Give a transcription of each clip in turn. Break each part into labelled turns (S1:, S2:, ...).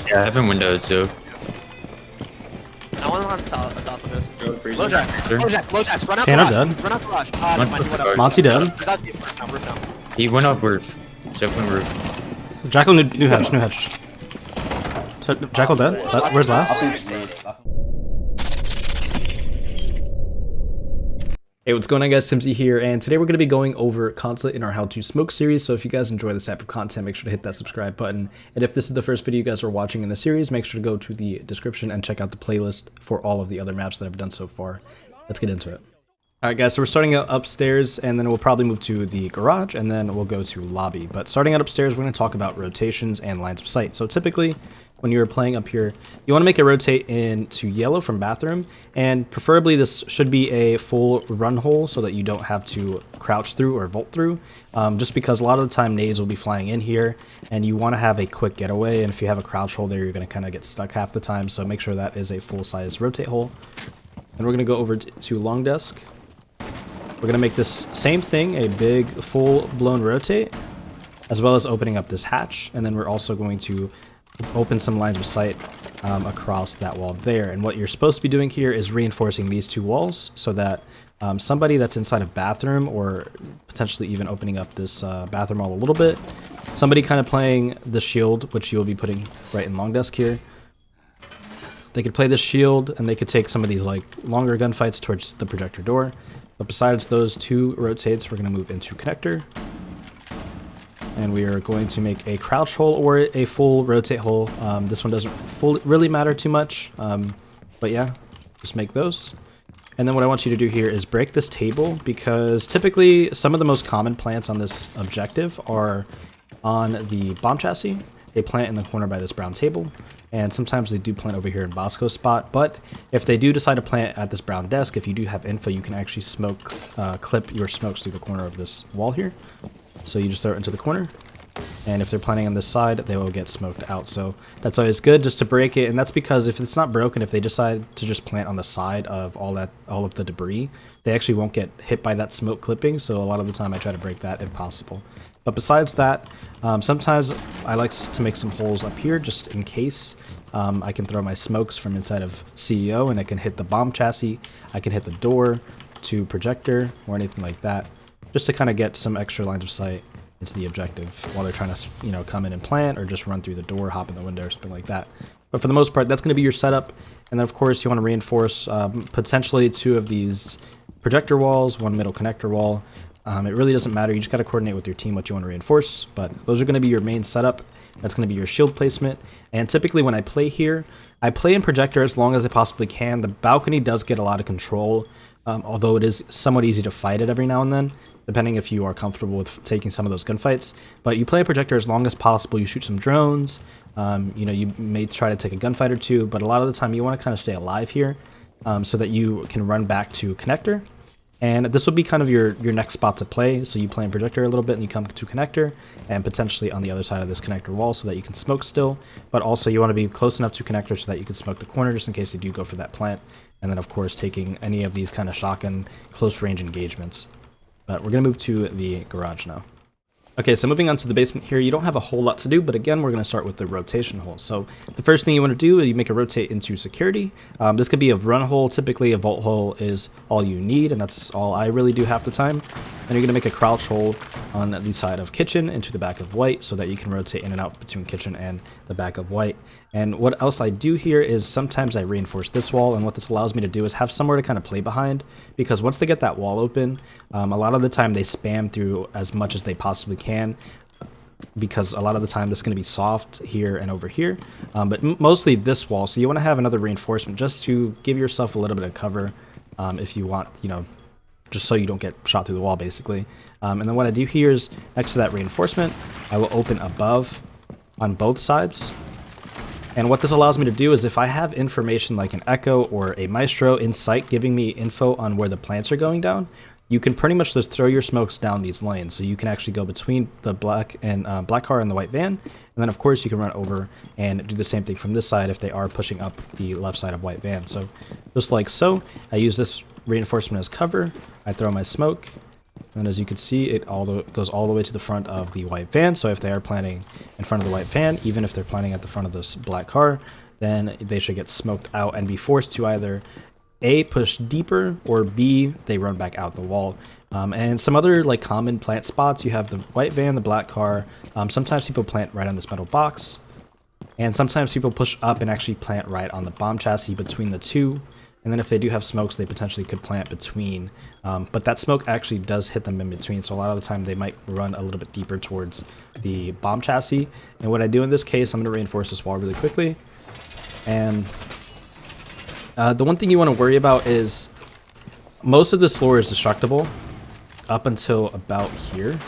S1: Yeah, I have in windows too.
S2: That one's on south of us.
S3: Low
S2: Jack, run out
S4: Tanner
S2: garage.
S4: dead.
S2: Run out garage.
S4: Monty dead.
S2: Roof now.
S1: He went up roof. Jeff went roof.
S4: Jackal, new hedge. So, Jackal dead? Where's last? Hey, what's going on guys, timzy here, and today we're going to be going over Consulate in our How To Smoke series, so if you guys enjoy this type of content, make sure to hit that subscribe button, and if this is the first video you guys are watching in the series, make sure to go to the description and check out the playlist for all of the other maps that I've done so far. Let's get into it. Alright guys, so we're starting out upstairs, and then we'll probably move to the garage, and then we'll go to lobby. But starting out upstairs, we're going to talk about rotations and lines of sight. So typically, when you're playing up here, you want to make it rotate into yellow from bathroom, and preferably this should be a full run hole so that you don't have to crouch through or vault through, just because a lot of the time nades will be flying in here, and you want to have a quick getaway, and if you have a crouch hole there, you're going to kind of get stuck half the time, so make sure that is a full-size rotate hole. And we're going to go over to long desk. We're going to make this same thing, a big full-blown rotate, as well as opening up this hatch, and then we're also going to open some lines of sight across that wall there. And what you're supposed to be doing here is reinforcing these two walls so that somebody that's inside of bathroom, or potentially even opening up this bathroom wall a little bit, somebody kind of playing the shield, which you'll be putting right in long desk here, they could play this shield and they could take some of these like longer gunfights towards the projector door. But besides those two rotates, we're going to move into connector. And we are going to make a crouch hole or a full rotate hole. This one doesn't really matter too much. But yeah, just make those. And then what I want you to do here is break this table, because typically some of the most common plants on this objective are on the bomb chassis. They plant in the corner by this brown table. And sometimes they do plant over here in Bosco's spot, but if they do decide to plant at this brown desk, if you do have info, you can actually clip your smokes through the corner of this wall here. So you just throw it into the corner, and if they're planting on this side, they will get smoked out. So that's always good, just to break it, and that's because if it's not broken, if they decide to just plant on the side of all of the debris, they actually won't get hit by that smoke clipping, so a lot of the time I try to break that if possible. But besides that, sometimes I like to make some holes up here just in case. I can throw my smokes from inside of CEO and I can hit the bomb chassis, I can hit the door to projector or anything like that, just to kind of get some extra lines of sight into the objective while they're trying to, you know, come in and plant or just run through the door, hop in the window or something like that. But for the most part, that's going to be your setup. And then of course you want to reinforce potentially two of these projector walls, one middle connector wall. It really doesn't matter, you just got to coordinate with your team what you want to reinforce, but those are going to be your main setup. That's going to be your shield placement, and typically when I play here, I play in projector as long as I possibly can. The balcony does get a lot of control, although it is somewhat easy to fight it every now and then, depending if you are comfortable with taking some of those gunfights. But you play in projector as long as possible, you shoot some drones, you know, you may try to take a gunfight or two, but a lot of the time you want to kind of stay alive here so that you can run back to connector. And this will be kind of your next spot to play. So you play in projector a little bit and you come to connector, and potentially on the other side of this connector wall so that you can smoke still. But also you want to be close enough to connector so that you can smoke the corner just in case they do go for that plant. And then of course taking any of these kind of shotgun close range engagements. But we're going to move to the garage now. Okay, so moving on to the basement here, you don't have a whole lot to do, but again, we're going to start with the rotation hole. So the first thing you want to do is you make a rotate into security. This could be a run hole. Typically, a vault hole is all you need, and that's all I really do half the time. Then you're going to make a crouch hole on the side of kitchen into the back of white so that you can rotate in and out between kitchen and the back of white. And what else I do here is sometimes I reinforce this wall, and what this allows me to do is have somewhere to kind of play behind, because once they get that wall open, a lot of the time they spam through as much as they possibly can, because a lot of the time this is going to be soft here and over here, but mostly this wall. So you want to have another reinforcement just to give yourself a little bit of cover if you want, you know, just so you don't get shot through the wall basically. And then what I do here is next to that reinforcement, I will open above on both sides. And what this allows me to do is if I have information like an echo or a maestro in sight giving me info on where the plants are going down, you can pretty much just throw your smokes down these lanes. So you can actually go between the black car and the white van, and then of course you can run over and do the same thing from this side if they are pushing up the left side of white van. So just like so, I use this reinforcement as cover, I throw my smoke, And as you can see, it goes all the way to the front of the white van. So if they are planning in front of the white van, even if they're planning at the front of this black car, then they should get smoked out and be forced to either A, push deeper, or B, they run back out the wall. And some other like common plant spots, you have the white van, the black car. Sometimes people plant right on this metal box. And sometimes people push up and actually plant right on the bomb chassis between the two. And then if they do have smokes, they potentially could plant between. But that smoke actually does hit them in between. So a lot of the time they might run a little bit deeper towards the bomb chassis. And what I do in this case, I'm going to reinforce this wall really quickly. And the one thing you want to worry about is most of this floor is destructible up until about here.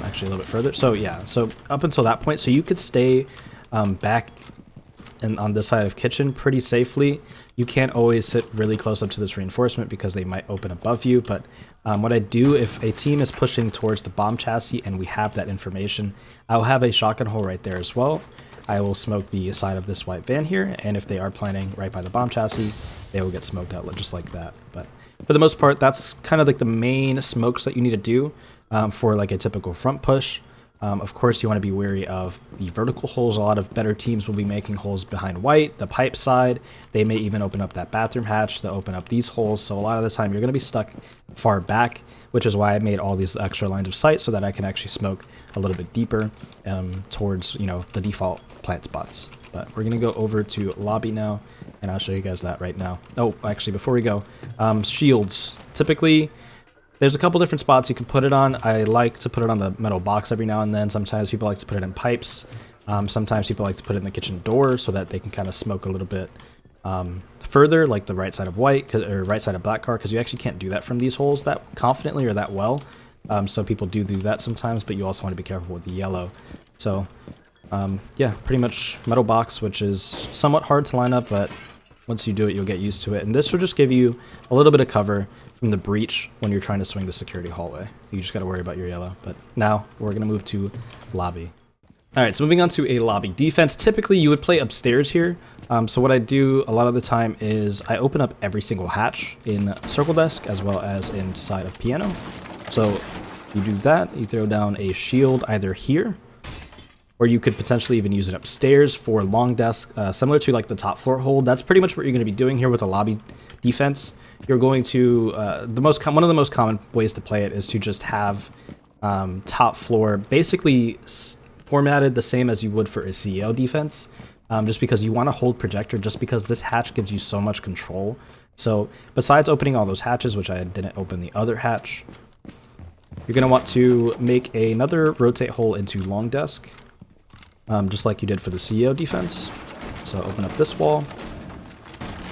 S4: Actually a little bit further. So yeah, so up until that point. So you could stay back and on this side of kitchen pretty safely. You can't always sit really close up to this reinforcement because they might open above you. But what I do, if a team is pushing towards the bomb chassis and we have that information, I'll have a shotgun hole right there as well. I will smoke the side of this white van here, and if they are planning right by the bomb chassis, they will get smoked out just like that. But for the most part, that's kind of like the main smokes that you need to do for like a typical front push. Of course, you want to be wary of the vertical holes. A lot of better teams will be making holes behind white, the pipe side. They may even open up that bathroom hatch to open up these holes. So a lot of the time you're going to be stuck far back, which is why I made all these extra lines of sight so that I can actually smoke a little bit deeper towards, you know, the default plant spots. But we're going to go over to lobby now, and I'll show you guys that right now. Oh, actually, before we go, shields. Typically, there's a couple different spots you can put it on. I like to put it on the metal box every now and then. Sometimes people like to put it in pipes. Sometimes people like to put it in the kitchen door so that they can kind of smoke a little bit further, like the right side of white or right side of black car, because you actually can't do that from these holes that confidently or that well. So people do that sometimes, but you also want to be careful with the yellow. So yeah, pretty much metal box, which is somewhat hard to line up, but once you do it, you'll get used to it. And this will just give you a little bit of cover from the breach when you're trying to swing the security hallway. You just got to worry about your yellow. But now we're going to move to lobby. All right, so moving on to a lobby defense. Typically, you would play upstairs here. So what I do a lot of the time is I open up every single hatch in circle desk as well as inside of piano. So you do that, you throw down a shield either here, or you could potentially even use it upstairs for long desk, similar to like the top floor hold. That's pretty much what you're going to be doing here with a lobby defense. You're going to, one of the most common ways to play it is to just have top floor basically formatted the same as you would for a CEO defense, just because you want to hold projector, just because this hatch gives you so much control. So besides opening all those hatches, which I didn't open the other hatch, you're going to want to make another rotate hole into long desk, just like you did for the CEO defense. So open up this wall,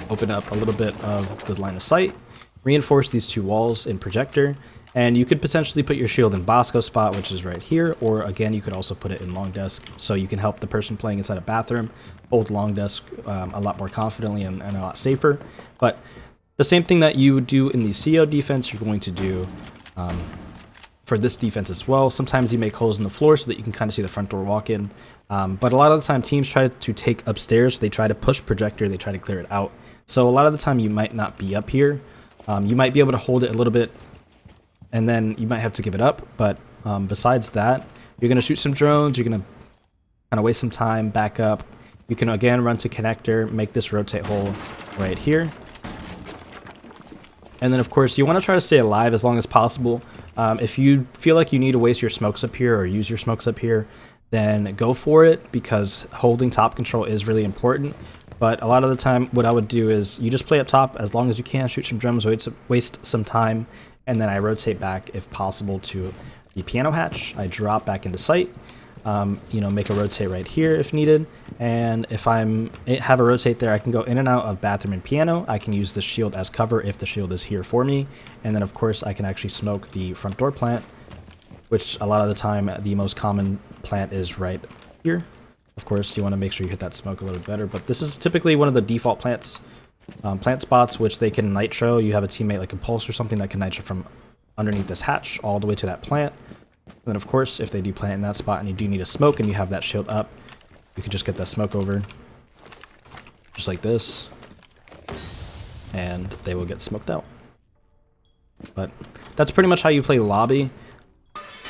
S4: open up a little bit of the line of sight, reinforce these two walls in projector, and you could potentially put your shield in Bosco spot, which is right here, or again, you could also put it in long desk, so you can help the person playing inside a bathroom hold long desk a lot more confidently and a lot safer. But the same thing that you do in the CO defense, you're going to do for this defense as well. Sometimes you make holes in the floor so that you can kind of see the front door walk in. But a lot of the time teams try to take upstairs, they try to push projector, they try to clear it out. So a lot of the time you might not be up here. You might be able to hold it a little bit and then you might have to give it up. But besides that, you're going to shoot some drones, you're going to kind of waste some time, back up. You can again run to connector, make this rotate hole right here. And then of course you want to try to stay alive as long as possible. If you feel like you need to waste your smokes up here or use your smokes up here, then go for it, because holding top control is really important. But a lot of the time what I would do is you just play up top as long as you can, shoot some drums, waste some time, and then I rotate back if possible to the piano hatch. I drop back into sight, you know, make a rotate right here if needed. And if have a rotate there, I can go in and out of bathroom and piano. I can use the shield as cover if the shield is here for me. And then of course I can actually smoke the front door plant, which a lot of the time the most common plant is right here. Of course, you want to make sure you hit that smoke a little bit better, but this is typically one of the default plants, plant spots, which they can nitro. You have a teammate like a Pulse or something that can nitro from underneath this hatch all the way to that plant. And then of course, if they do plant in that spot and you do need a smoke and you have that shield up, you can just get that smoke over, just like this, and they will get smoked out. But that's pretty much how you play lobby.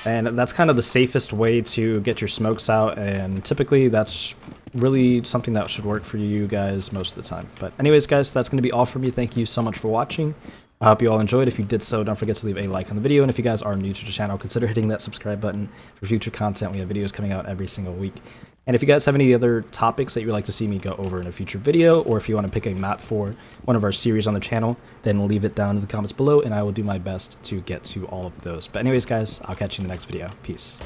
S4: And that's kind of the safest way to get your smokes out, and typically that's really something that should work for you guys most of the time. But anyways, guys, that's going to be all for me. Thank you so much for watching. I hope you all enjoyed. If you did so, don't forget to leave a like on the video, and if you guys are new to the channel, consider hitting that subscribe button for future content. We have videos coming out every single week. And if you guys have any other topics that you would like to see me go over in a future video, or if you want to pick a map for one of our series on the channel, then leave it down in the comments below, and I will do my best to get to all of those. But anyways, guys, I'll catch you in the next video. Peace.